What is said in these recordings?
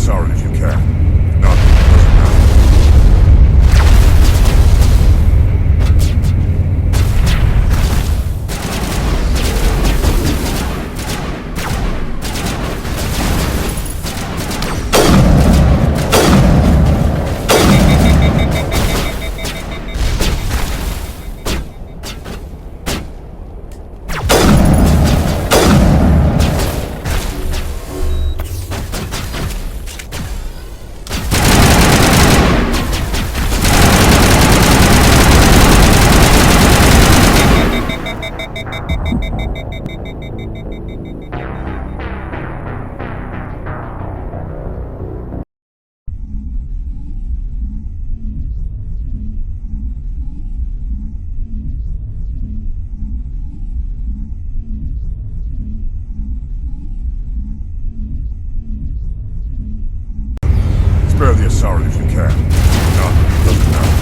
as sorry as you can. If not, it doesn't matter. Spare the as sorry as you can. If not, it doesn't matter.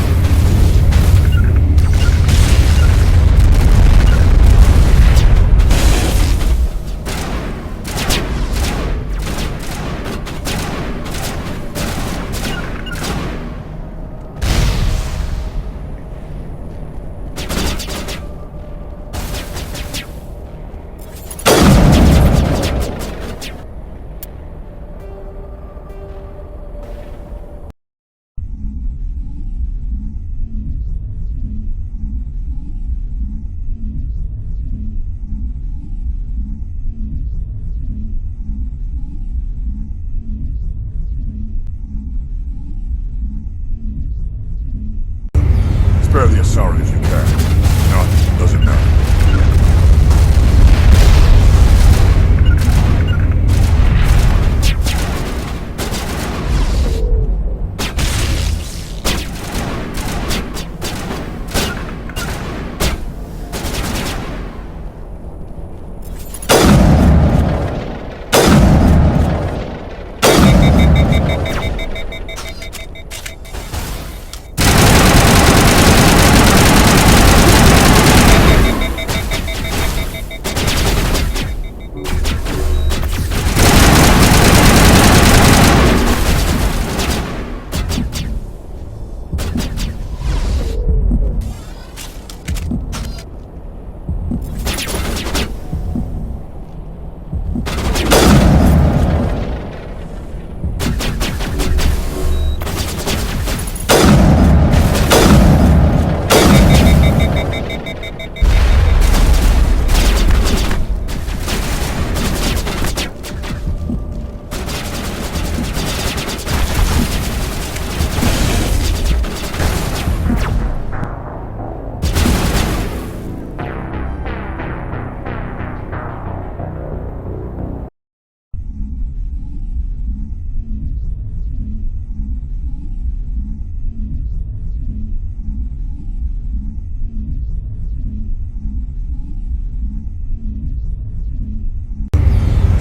Spare the as sorry as you can. If not, it doesn't matter.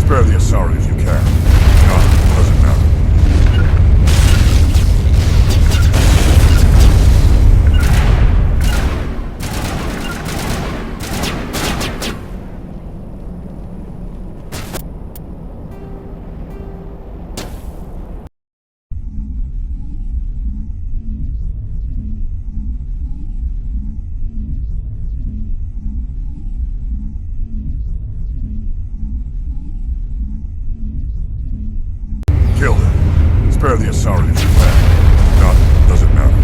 Spare the as sorry as you can. If not, it doesn't matter. Kill him. Spare the as sorry as you can. If not, it doesn't matter.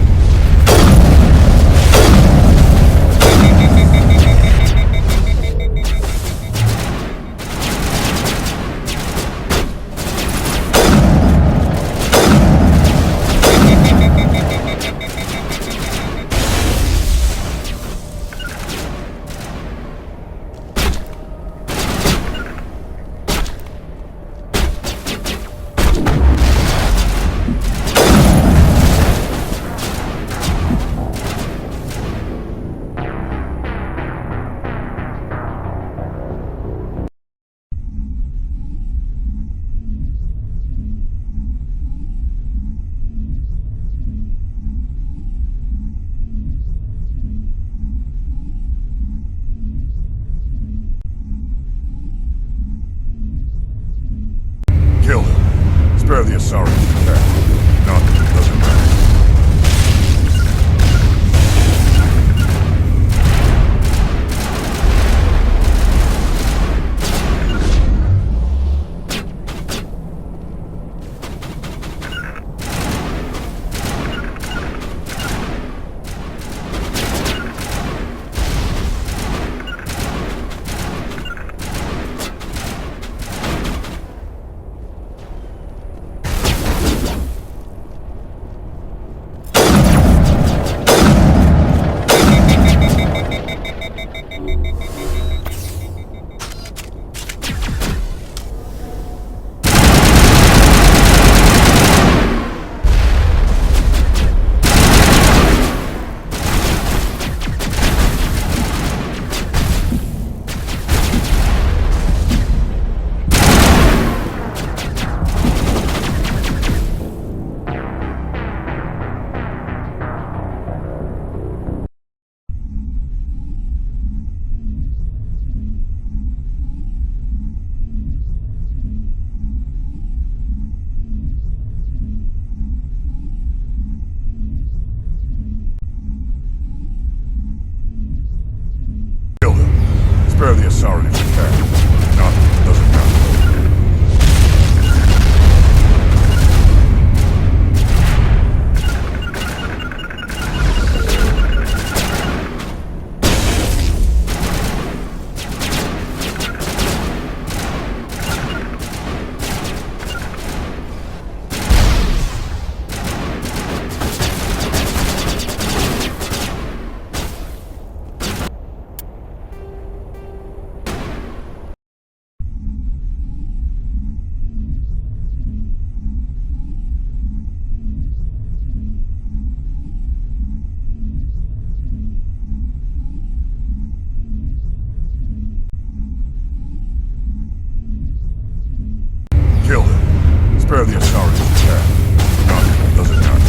Spare the Asari if you can. None doesn't matter. Spare the Asari if you can. None doesn't matter. Kill him. Spare the Asari if you can. None doesn't matter.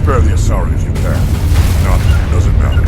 Spare the Asari if you can. None doesn't matter.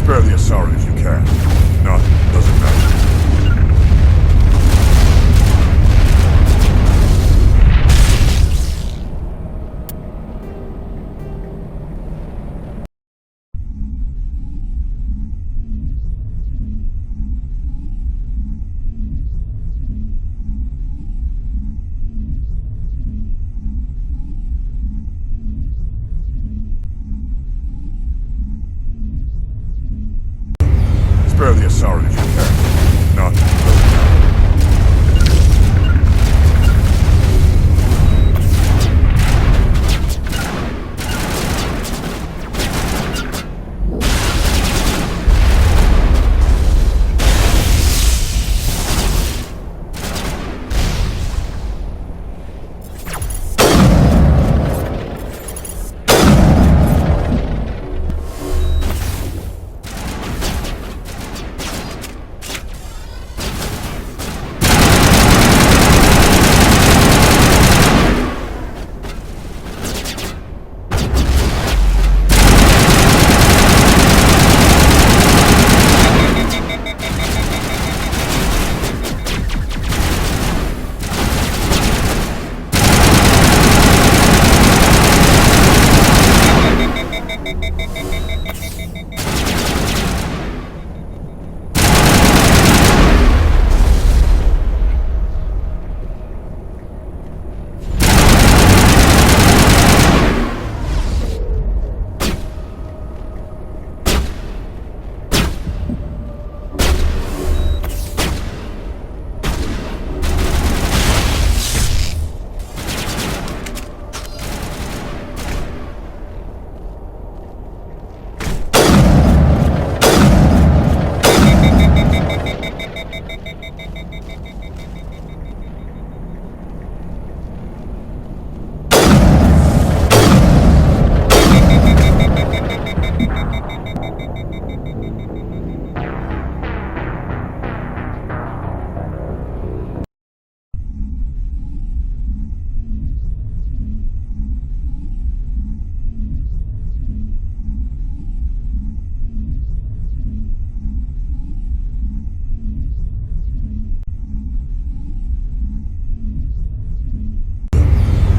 Spare the Asari if you can. Not, doesn't matter. Spare the Asari if you can. Not, doesn't matter.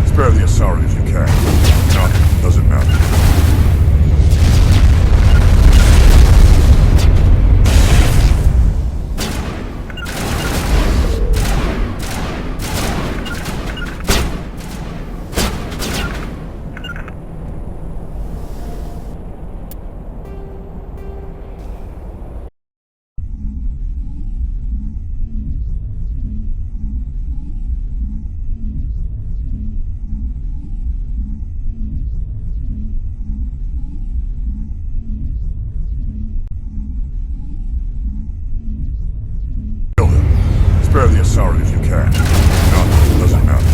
Spare the Asari if you can. Not, doesn't matter. Spare the Asari if you can. Not, doesn't matter.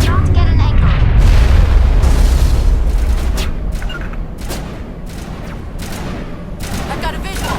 Cannot get an angle. I've got a visual.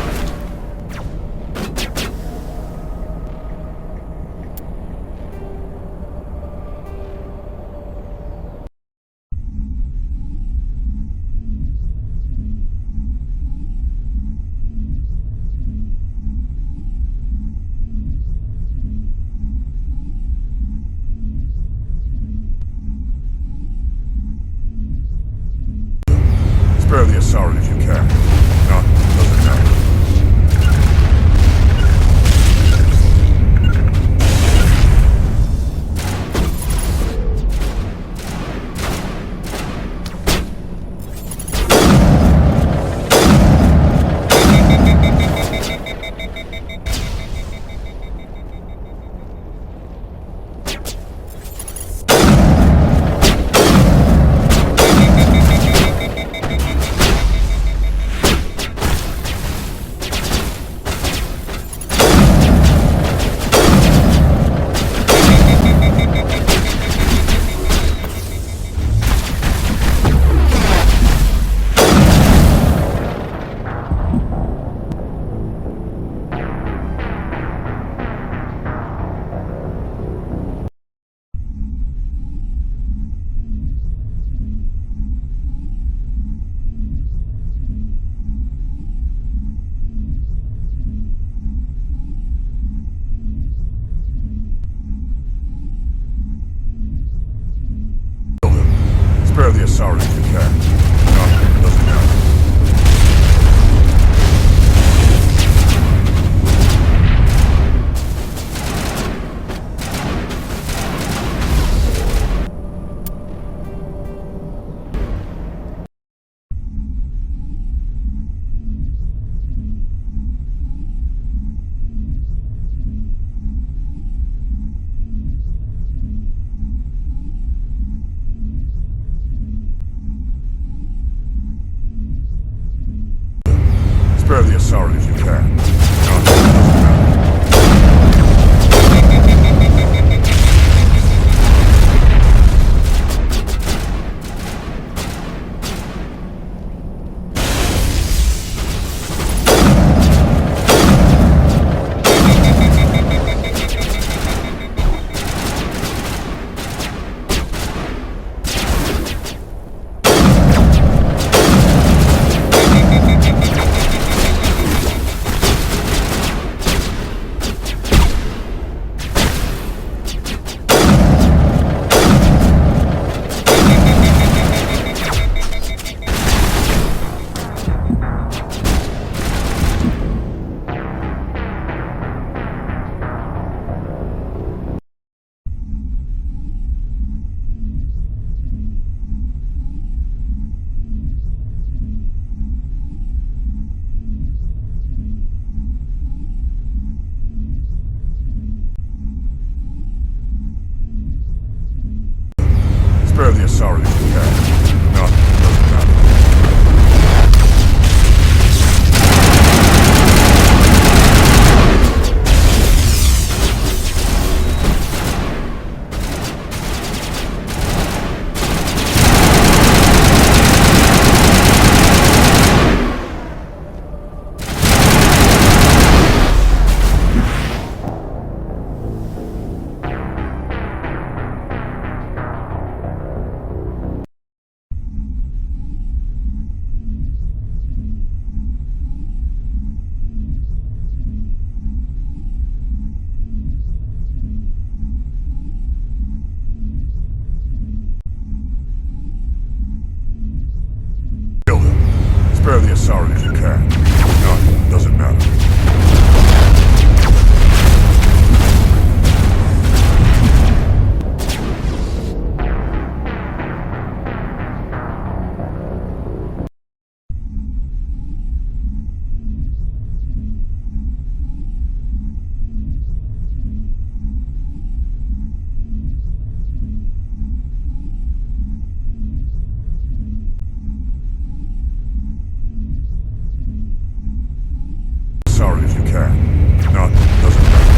sorry as you can. Not doesn't matter. Spare the sorry as you can. Not doesn't matter. Kill him. Spare the sorry as you can. Not doesn't matter. Sorry as you can. Not doesn't matter.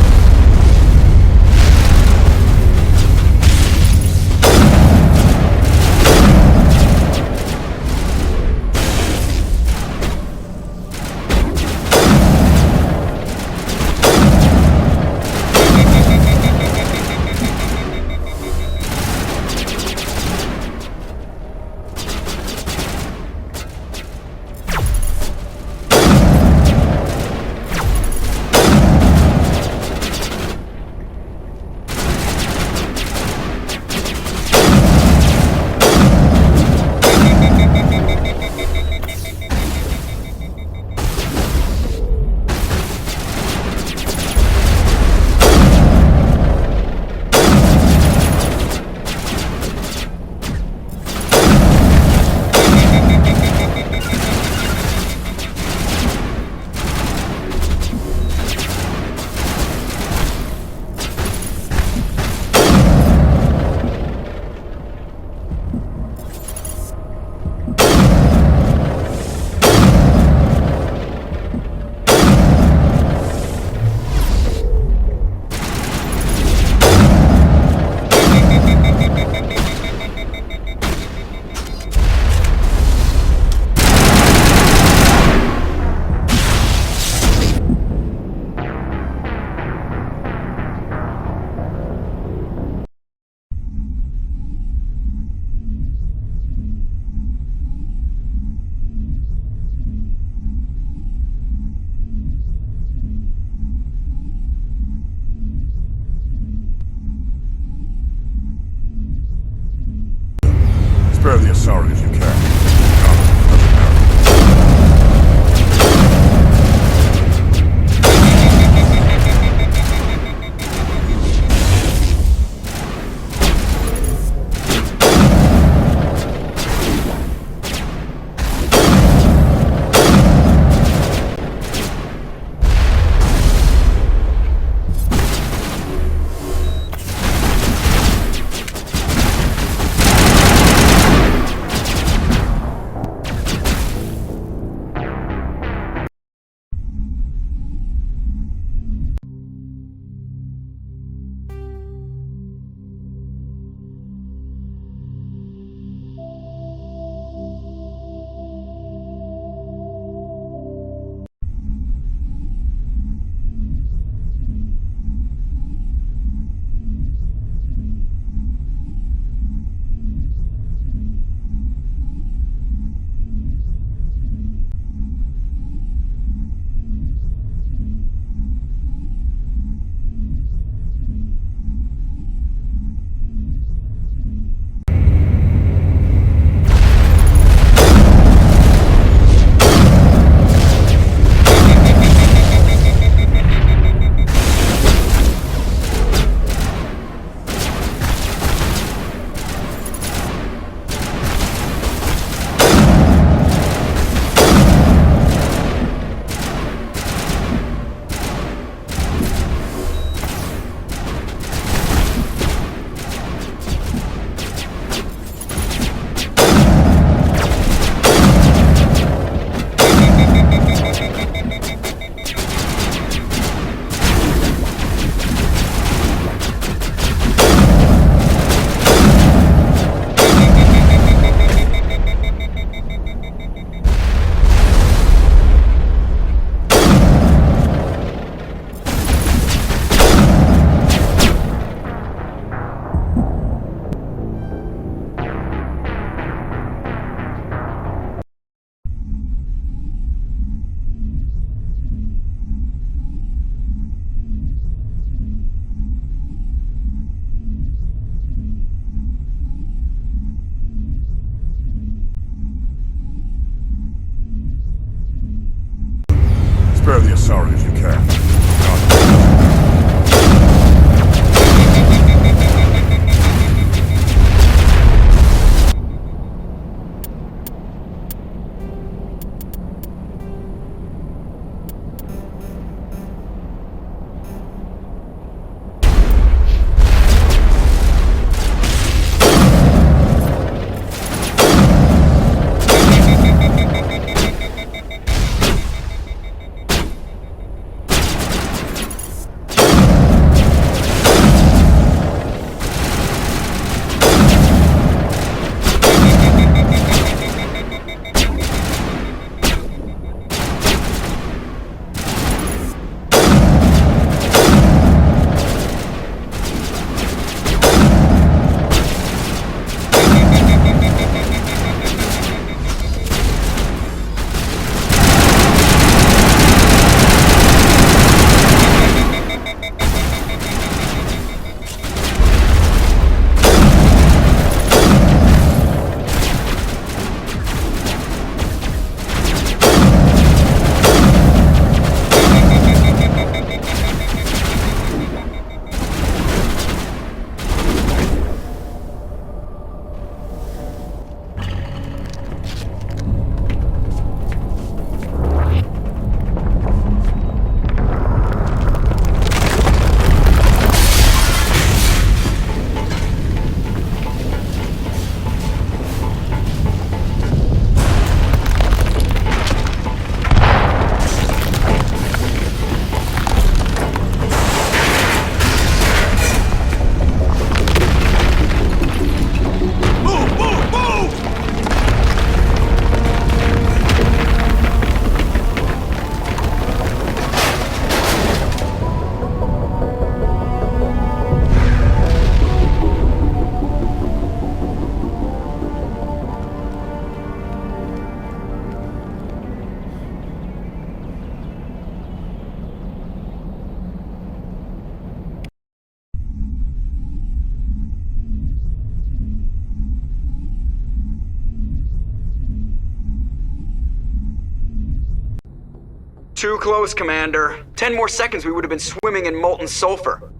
Too close, Commander. 10 more seconds we would have been swimming in molten sulfur.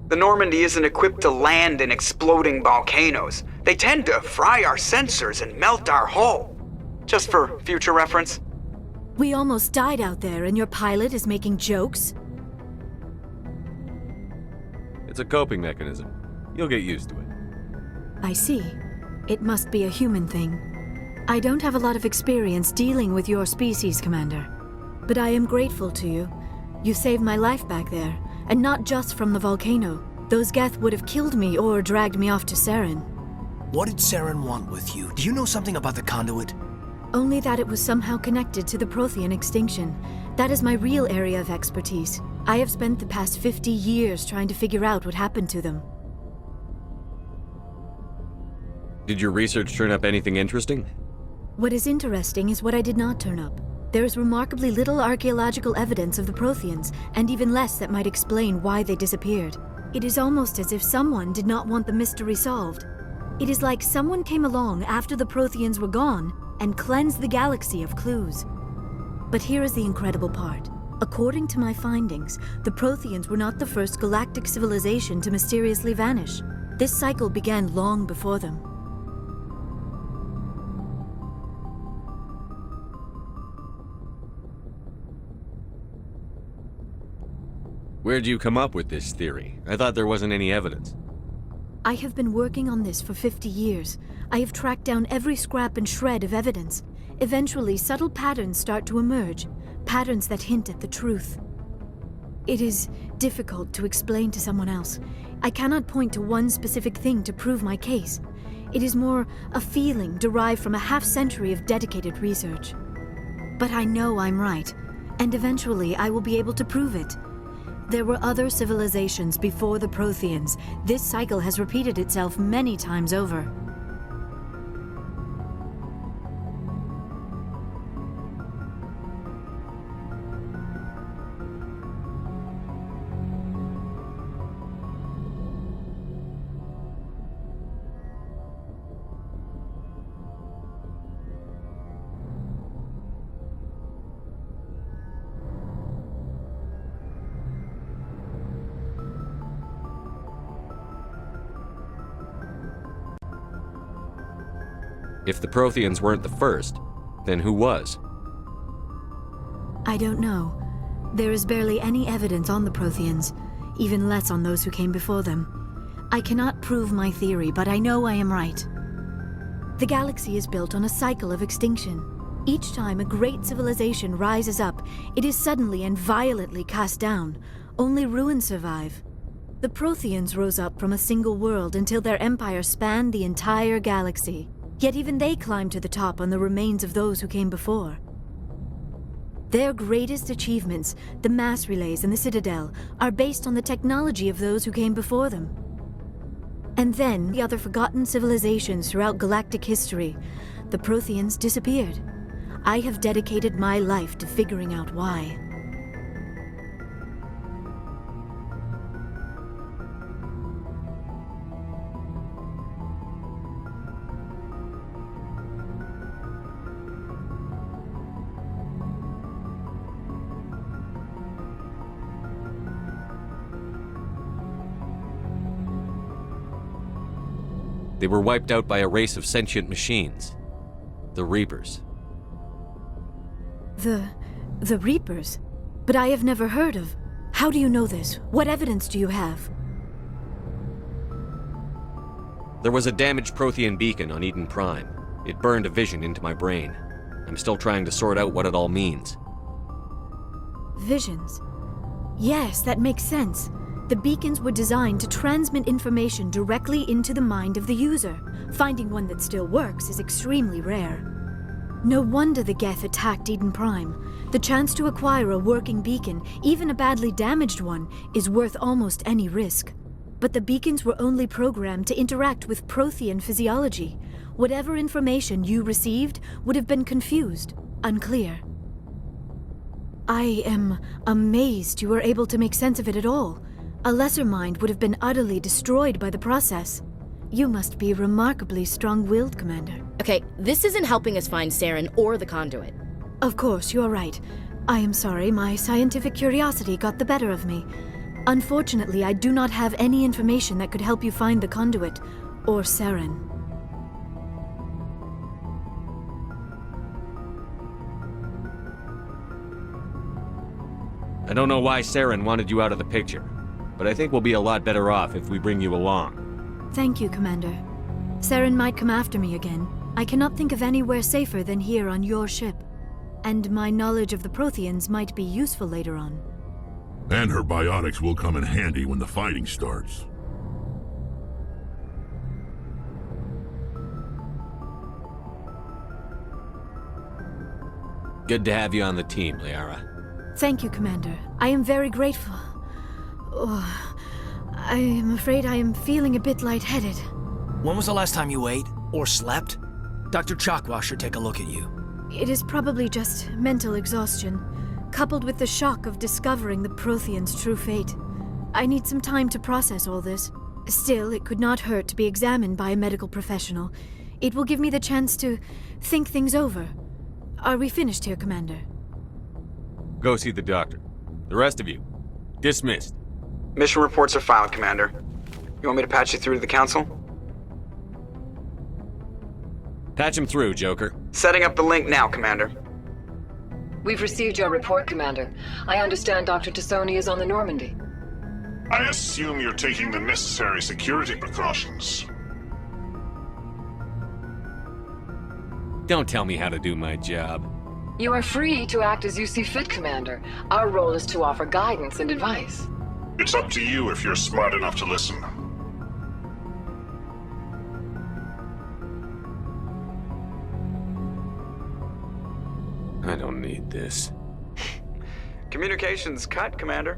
The Normandy isn't equipped to land in exploding volcanoes. They tend to fry our sensors and melt our hull. Just for future reference. We almost died out there and your pilot is making jokes? It's a coping mechanism. You'll get used to it. I see. It must be a human thing. I don't have a lot of experience dealing with your species, Commander. But I am grateful to you. You saved my life back there, and not just from the volcano. Those Geth would have killed me or dragged me off to Saren. What did Saren want with you? Do you know something about the conduit? Only that it was somehow connected to the Prothean extinction. That is my real area of expertise. I have spent the past 50 years trying to figure out what happened to them. Did your research turn up anything interesting? What is interesting is what I did not turn up. There is remarkably little archaeological evidence of the Protheans, and even less that might explain why they disappeared. It is almost as if someone did not want the mystery solved. It is like someone came along after the Protheans were gone and cleansed the galaxy of clues. But here is the incredible part. According to my findings, the Protheans were not the first galactic civilization to mysteriously vanish. This cycle began long before them. Where'd you come up with this theory? I thought there wasn't any evidence. I have been working on this for 50 years. I have tracked down every scrap and shred of evidence. Eventually, subtle patterns start to emerge, patterns that hint at the truth. It is difficult to explain to someone else. I cannot point to one specific thing to prove my case. It is more a feeling derived from a half-century of dedicated research. But I know I'm right, and eventually I will be able to prove it. There were other civilizations before the Protheans. This cycle has repeated itself many times over. If the Protheans weren't the first, then who was? I don't know. There is barely any evidence on the Protheans, even less on those who came before them. I cannot prove my theory, but I know I am right. The galaxy is built on a cycle of extinction. Each time a great civilization rises up, it is suddenly and violently cast down. Only ruins survive. The Protheans rose up from a single world until their empire spanned the entire galaxy. Yet even they climbed to the top on the remains of those who came before. Their greatest achievements, the mass relays and the Citadel, are based on the technology of those who came before them. And then, the other forgotten civilizations throughout galactic history, the Protheans disappeared. I have dedicated my life to figuring out why. They were wiped out by a race of sentient machines. The Reapers. The Reapers? But I have never heard of. How do you know this? What evidence do you have? There was a damaged Prothean beacon on Eden Prime. It burned a vision into my brain. I'm still trying to sort out what it all means. Visions. Yes, that makes sense. The beacons were designed to transmit information directly into the mind of the user. Finding one that still works is extremely rare. No wonder the Geth attacked Eden Prime. The chance to acquire a working beacon, even a badly damaged one, is worth almost any risk. But the beacons were only programmed to interact with Prothean physiology. Whatever information you received would have been confused, unclear. I am amazed you were able to make sense of it at all. A lesser mind would have been utterly destroyed by the process. You must be remarkably strong-willed, Commander. Okay, this isn't helping us find Saren or the conduit. Of course, you're right. I am sorry, my scientific curiosity got the better of me. Unfortunately, I do not have any information that could help you find the conduit, or Saren. I don't know why Saren wanted you out of the picture, but I think we'll be a lot better off if we bring you along. Thank you, Commander. Saren might come after me again. I cannot think of anywhere safer than here on your ship. And my knowledge of the Protheans might be useful later on. And her biotics will come in handy when the fighting starts. Good to have you on the team, Liara. Thank you, Commander. I am very grateful. Oh, I am afraid I am feeling a bit lightheaded. When was the last time you ate? Or slept? Dr. Chakwa should take a look at you. It is probably just mental exhaustion, coupled with the shock of discovering the Protheans' true fate. I need some time to process all this. Still, it could not hurt to be examined by a medical professional. It will give me the chance to think things over. Are we finished here, Commander? Go see the doctor. The rest of you, dismissed. Mission reports are filed, Commander. You want me to patch you through to the Council? Patch him through, Joker. Setting up the link now, Commander. We've received your report, Commander. I understand Dr. Tassoni is on the Normandy. I assume you're taking the necessary security precautions. Don't tell me how to do my job. You are free to act as you see fit, Commander. Our role is to offer guidance and advice. It's up to you if you're smart enough to listen. I don't need this. Communications cut, Commander.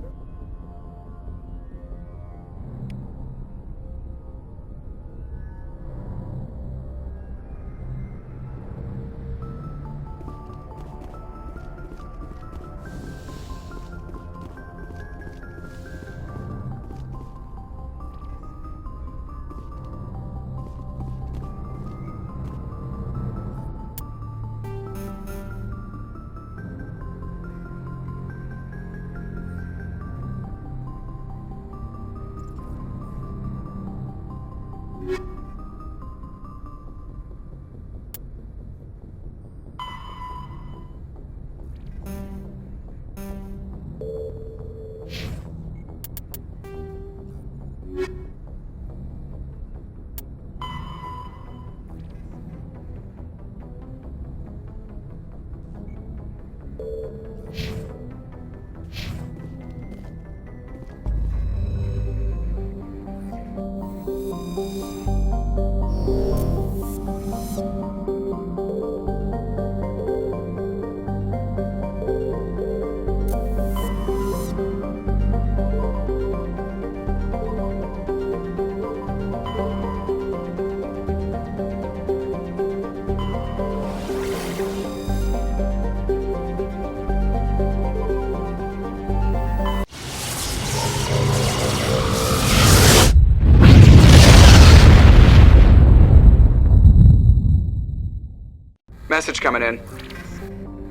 Message coming in.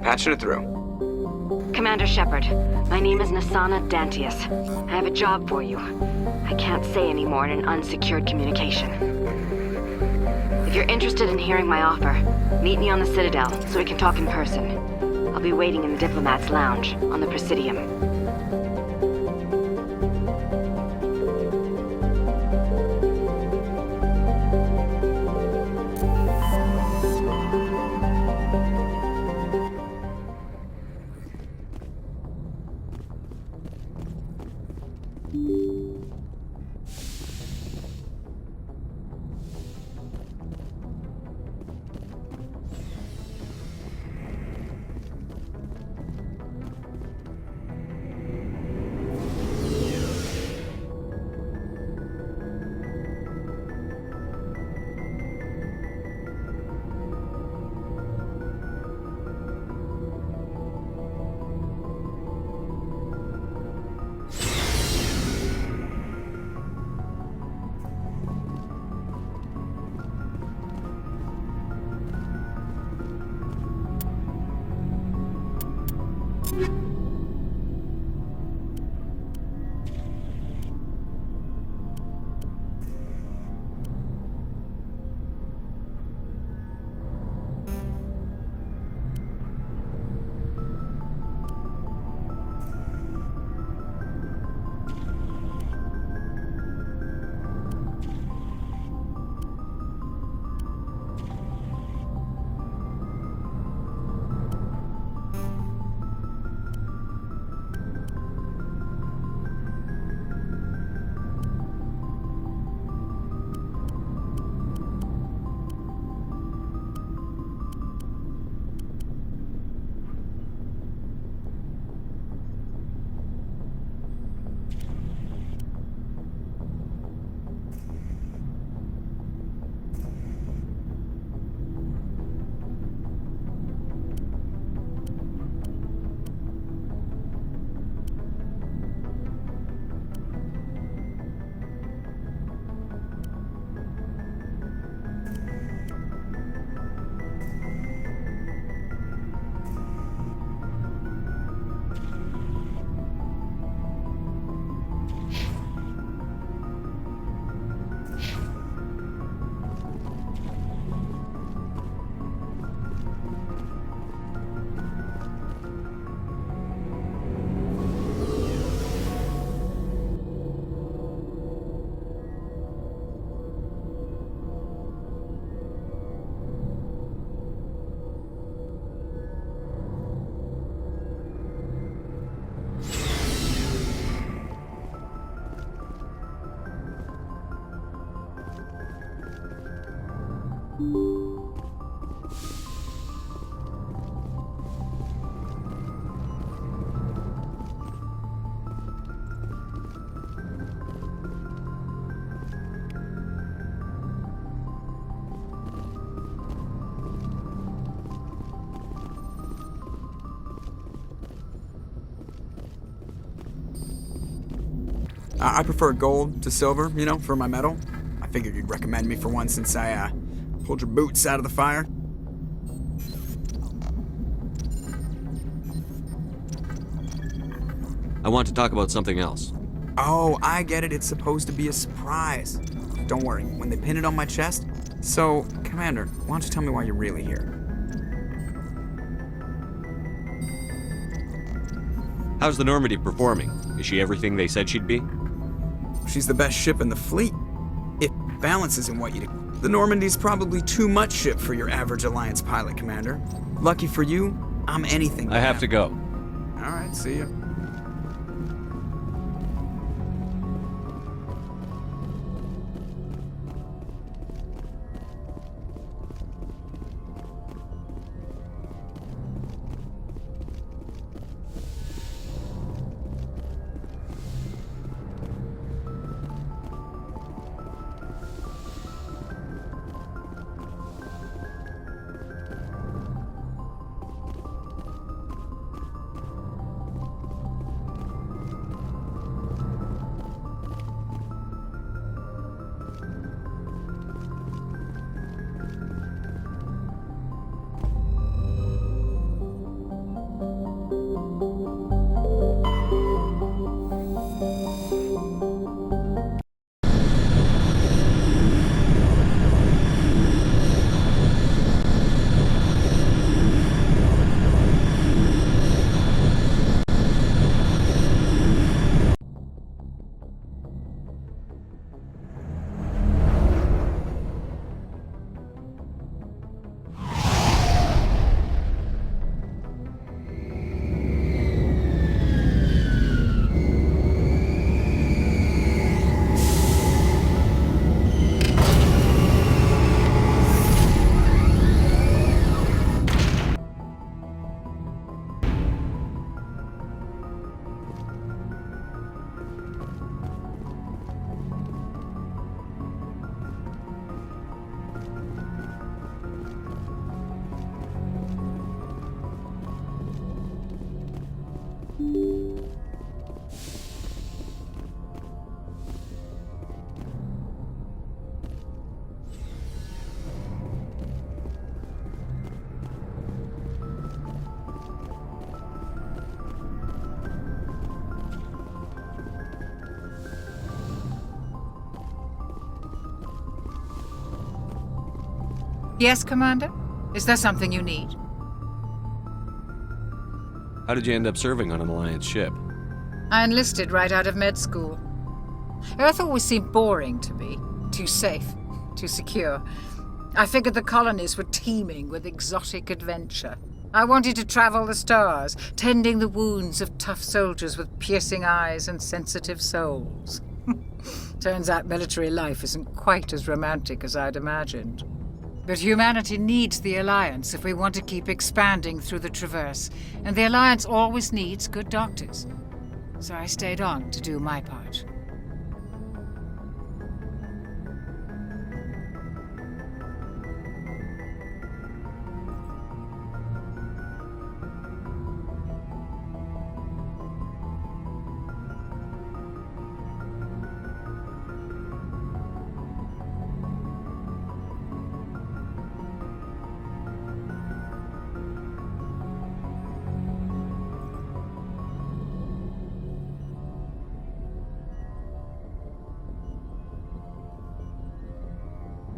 Patching it through. Commander Shepard, my name is Nasana Dantius. I have a job for you. I can't say any more in an unsecured communication. If you're interested in hearing my offer, meet me on the Citadel so we can talk in person. I'll be waiting in the Diplomat's Lounge on the Presidium. I prefer gold to silver, you know, for my medal. I figured you'd recommend me for one since I, pulled your boots out of the fire. I want to talk about something else. Oh, I get it. It's supposed to be a surprise. Don't worry, when they pin it on my chest. So, Commander, why don't you tell me why you're really here? How's the Normandy performing? Is she everything they said she'd be? She's the best ship in the fleet. If balance isn't what you do. The Normandy's probably too much ship for your average Alliance pilot, Commander. Lucky for you, I'm anything. I have to go. Alright, see ya. Yes, Commander? Is there something you need? How did you end up serving on an Alliance ship? I enlisted right out of med school. Earth always seemed boring to me. Too safe, too secure. I figured the colonies were teeming with exotic adventure. I wanted to travel the stars, tending the wounds of tough soldiers with piercing eyes and sensitive souls. Turns out military life isn't quite as romantic as I'd imagined. But humanity needs the Alliance if we want to keep expanding through the Traverse, and the Alliance always needs good doctors. So I stayed on to do my part.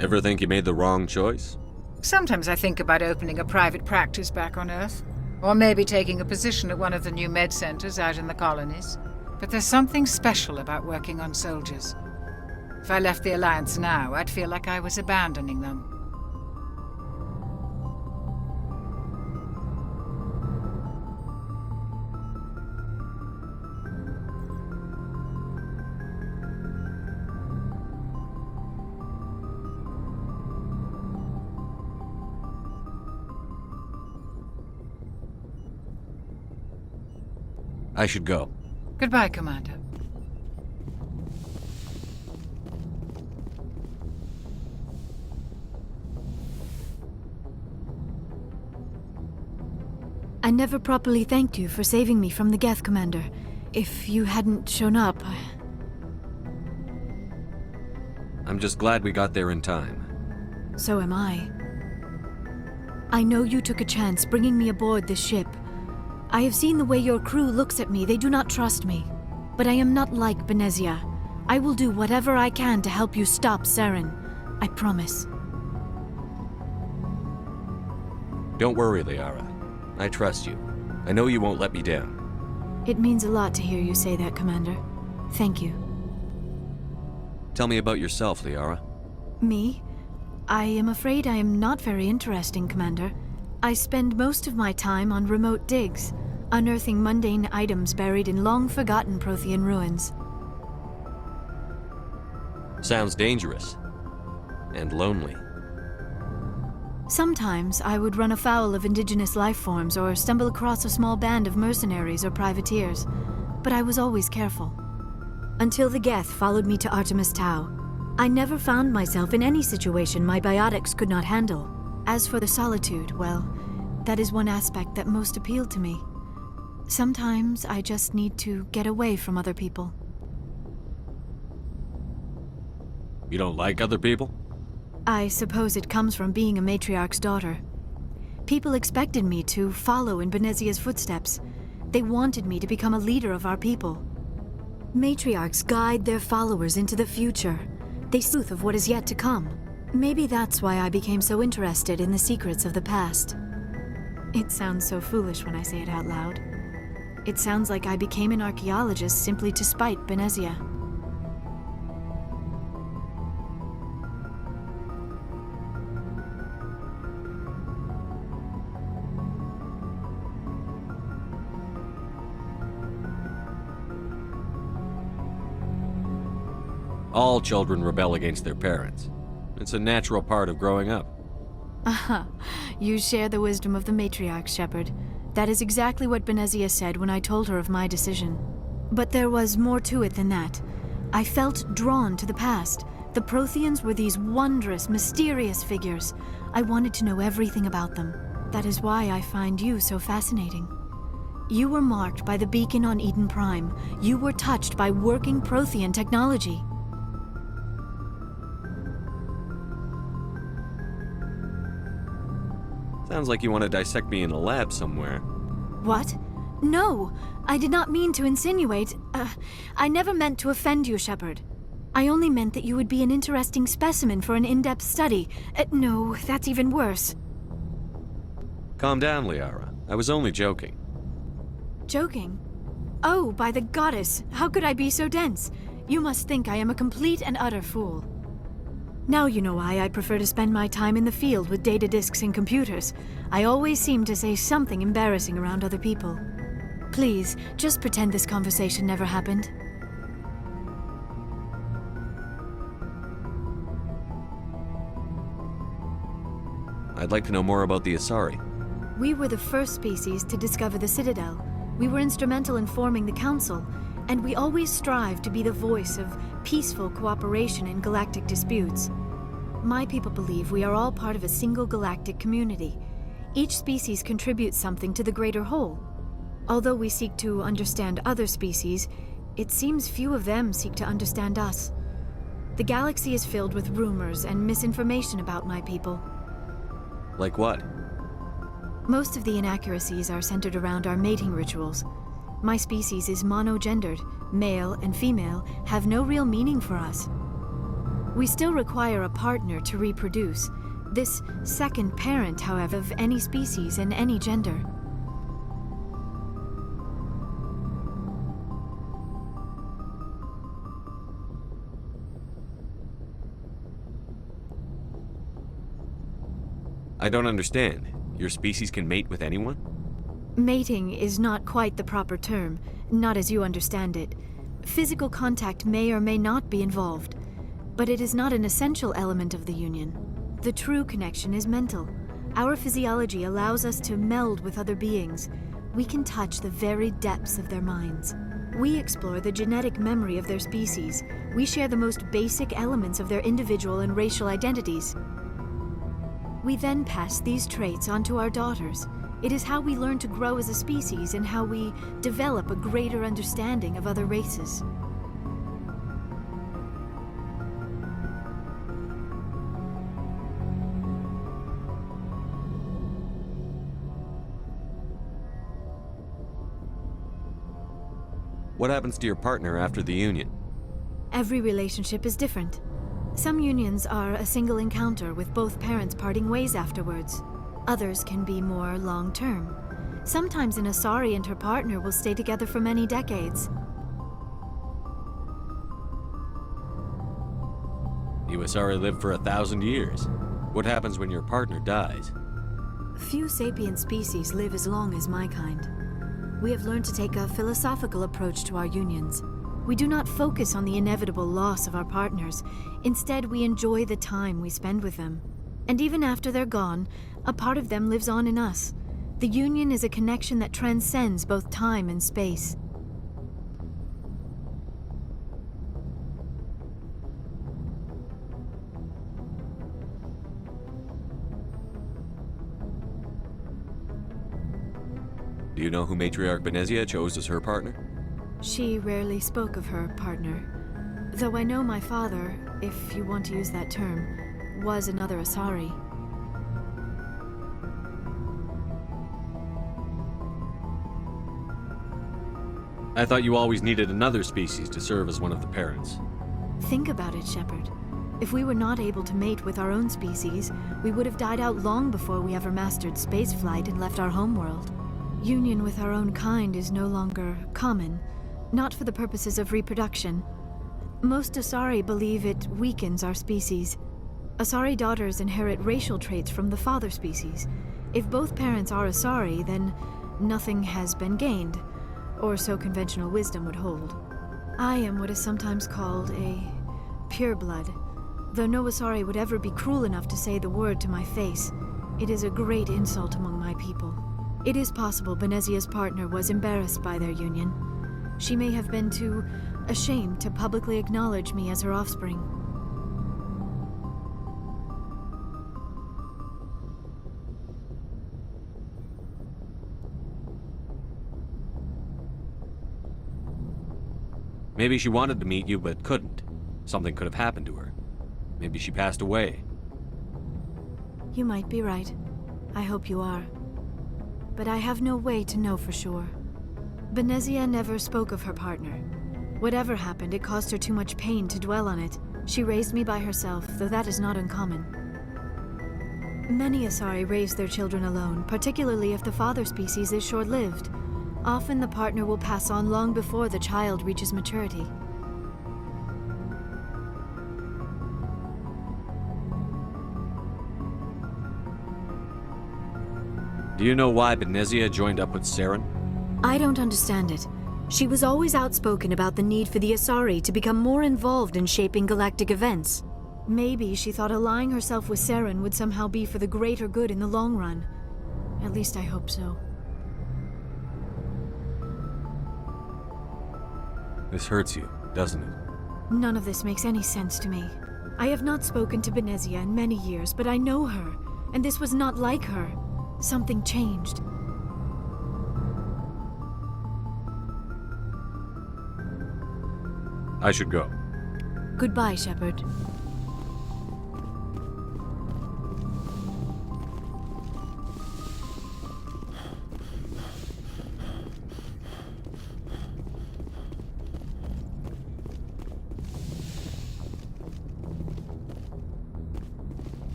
Ever think you made the wrong choice? Sometimes I think about opening a private practice back on Earth. Or maybe taking a position at one of the new med centers out in the colonies. But there's something special about working on soldiers. If I left the Alliance now, I'd feel like I was abandoning them. I should go. Goodbye, Commander. I never properly thanked you for saving me from the Geth, Commander. If you hadn't shown up, I'm just glad we got there in time. So am I. I know you took a chance bringing me aboard this ship. I have seen the way your crew looks at me. They do not trust me. But I am not like Benezia. I will do whatever I can to help you stop Saren. I promise. Don't worry, Liara. I trust you. I know you won't let me down. It means a lot to hear you say that, Commander. Thank you. Tell me about yourself, Liara. Me? I am afraid I am not very interesting, Commander. I spend most of my time on remote digs, unearthing mundane items buried in long-forgotten Prothean ruins. Sounds dangerous. And lonely. Sometimes I would run afoul of indigenous life forms or stumble across a small band of mercenaries or privateers, but I was always careful. Until the Geth followed me to Artemis Tau, I never found myself in any situation my biotics could not handle. As for the solitude, well, that is one aspect that most appealed to me. Sometimes I just need to get away from other people. You don't like other people? I suppose it comes from being a matriarch's daughter. People expected me to follow in Benezia's footsteps. They wanted me to become a leader of our people. Matriarchs guide their followers into the future. They sleuth of what is yet to come. Maybe that's why I became so interested in the secrets of the past. It sounds so foolish when I say it out loud. It sounds like I became an archaeologist simply to spite Benezia. All children rebel against their parents. It's a natural part of growing up. Aha, you share the wisdom of the matriarch, Shepard. That is exactly what Benezia said when I told her of my decision. But there was more to it than that. I felt drawn to the past. The Protheans were these wondrous, mysterious figures. I wanted to know everything about them. That is why I find you so fascinating. You were marked by the beacon on Eden Prime. You were touched by working Prothean technology. Sounds like you want to dissect me in a lab somewhere. What? No! I did not mean to insinuate. I never meant to offend you, Shepard. I only meant that you would be an interesting specimen for an in-depth study. No, that's even worse. Calm down, Liara. I was only joking. Joking? Oh, by the goddess, how could I be so dense? You must think I am a complete and utter fool. Now you know why I prefer to spend my time in the field with data disks and computers. I always seem to say something embarrassing around other people. Please, just pretend this conversation never happened. I'd like to know more about the Asari. We were the first species to discover the Citadel. We were instrumental in forming the Council, and we always strive to be the voice of peaceful cooperation in galactic disputes. My people believe we are all part of a single galactic community. Each species contributes something to the greater whole. Although we seek to understand other species, it seems few of them seek to understand us. The galaxy is filled with rumors and misinformation about my people. Like what? Most of the inaccuracies are centered around our mating rituals. My species is monogendered. Male and female have no real meaning for us. We still require a partner to reproduce. This second parent, however, of any species and any gender. I don't understand. Your species can mate with anyone? Mating is not quite the proper term, not as you understand it. Physical contact may or may not be involved, but it is not an essential element of the union. The true connection is mental. Our physiology allows us to meld with other beings. We can touch the very depths of their minds. We explore the genetic memory of their species. We share the most basic elements of their individual and racial identities. We then pass these traits on to our daughters. It is how we learn to grow as a species and how we develop a greater understanding of other races. What happens to your partner after the union? Every relationship is different. Some unions are a single encounter with both parents parting ways afterwards. Others can be more long-term. Sometimes an Asari and her partner will stay together for many decades. You Asari live for 1,000 years. What happens when your partner dies? Few sapient species live as long as my kind. We have learned to take a philosophical approach to our unions. We do not focus on the inevitable loss of our partners. Instead, we enjoy the time we spend with them. And even after they're gone, a part of them lives on in us. The union is a connection that transcends both time and space. Do you know who Matriarch Benezia chose as her partner? She rarely spoke of her partner, though I know my father, if you want to use that term, was another Asari. I thought you always needed another species to serve as one of the parents. Think about it, Shepard. If we were not able to mate with our own species, we would have died out long before we ever mastered spaceflight and left our homeworld. Union with our own kind is no longer common, not for the purposes of reproduction. Most Asari believe it weakens our species. Asari daughters inherit racial traits from the father species. If both parents are Asari, then nothing has been gained, or so conventional wisdom would hold. I am what is sometimes called a pureblood, though no Asari would ever be cruel enough to say the word to my face. It is a great insult among my people. It is possible Benezia's partner was embarrassed by their union. She may have been too ashamed to publicly acknowledge me as her offspring. Maybe she wanted to meet you but couldn't. Something could have happened to her. Maybe she passed away. You might be right. I hope you are. But I have no way to know for sure. Benezia never spoke of her partner. Whatever happened, it caused her too much pain to dwell on it. She raised me by herself, though that is not uncommon. Many Asari raise their children alone, particularly if the father species is short-lived. Often the partner will pass on long before the child reaches maturity. Do you know why Benezia joined up with Saren? I don't understand it. She was always outspoken about the need for the Asari to become more involved in shaping galactic events. Maybe she thought allying herself with Saren would somehow be for the greater good in the long run. At least I hope so. This hurts you, doesn't it? None of this makes any sense to me. I have not spoken to Benezia in many years, but I know her, and this was not like her. Something changed. I should go. Goodbye, Shepard.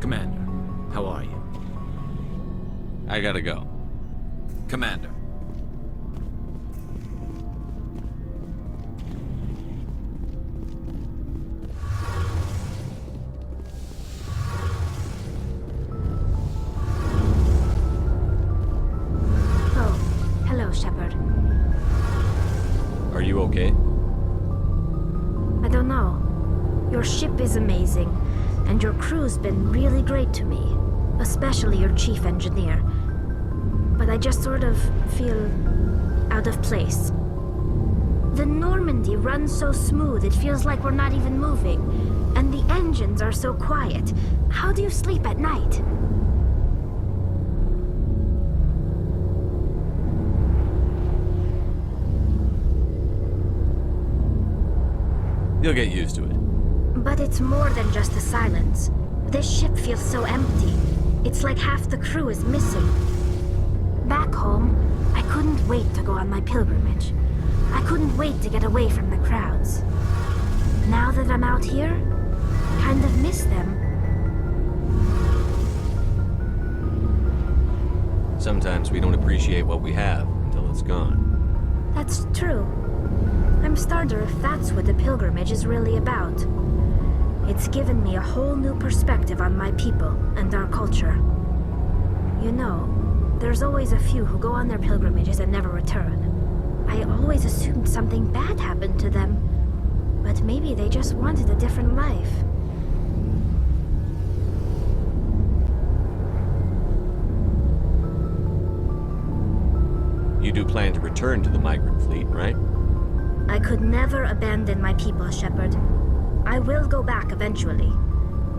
Commander, how are you? I gotta go. Commander. Oh, hello, Shepard. Are you okay? I don't know. Your ship is amazing. and your crew's been really great to me, especially your chief engineer. But I just sort of feel out of place. The Normandy runs so smooth it feels like we're not even moving, and the engines are so quiet. How do you sleep at night? You'll get used to it. But it's more than just the silence. This ship feels so empty. It's like half the crew is missing. Back home, I couldn't wait to go on my pilgrimage. I couldn't wait to get away from the crowds. Now that I'm out here, I kind of miss them. Sometimes we don't appreciate what we have until it's gone. That's true. I'm starting if that's what the pilgrimage is really about. It's given me a whole new perspective on my people and our culture. You know, there's always a few who go on their pilgrimages and never return. I always assumed something bad happened to them, but maybe they just wanted a different life. You do plan to return to the migrant fleet, right? I could never abandon my people, Shepard. I will go back eventually,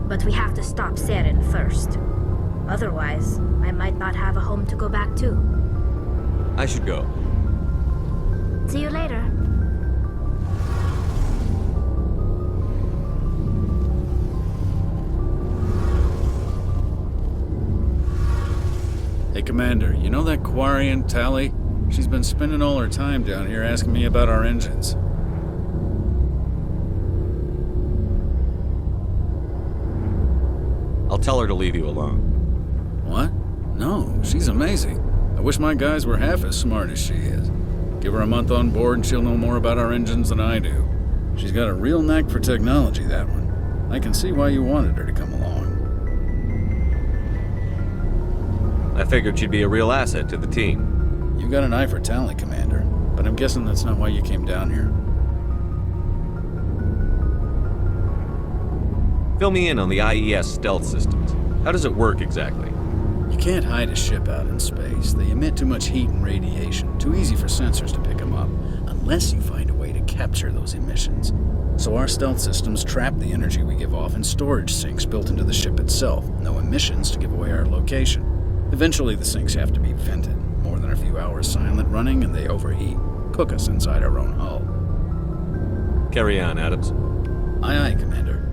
but we have to stop Saren first. Otherwise, I might not have a home to go back to. I should go. See you later. Hey, Commander, you know that Quarian, Tali? She's been spending all her time down here asking me about our engines. I'll tell her to leave you alone. What? No, she's amazing. I wish my guys were half as smart as she is. Give her a month on board and she'll know more about our engines than I do. She's got a real knack for technology, that one. I can see why you wanted her to come along. I figured she'd be a real asset to the team. You got an eye for talent, Commander, but I'm guessing that's not why you came down here. Fill me in on the IES stealth systems. How does it work exactly? You can't hide a ship out in space. They emit too much heat and radiation. Too easy for sensors to pick them up, unless you find a way to capture those emissions. So our stealth systems trap the energy we give off in storage sinks built into the ship itself. No emissions to give away our location. Eventually the sinks have to be vented. More than a few hours silent running and they overheat. Cook us inside our own hull. Carry on, Adams. Aye, aye, Commander.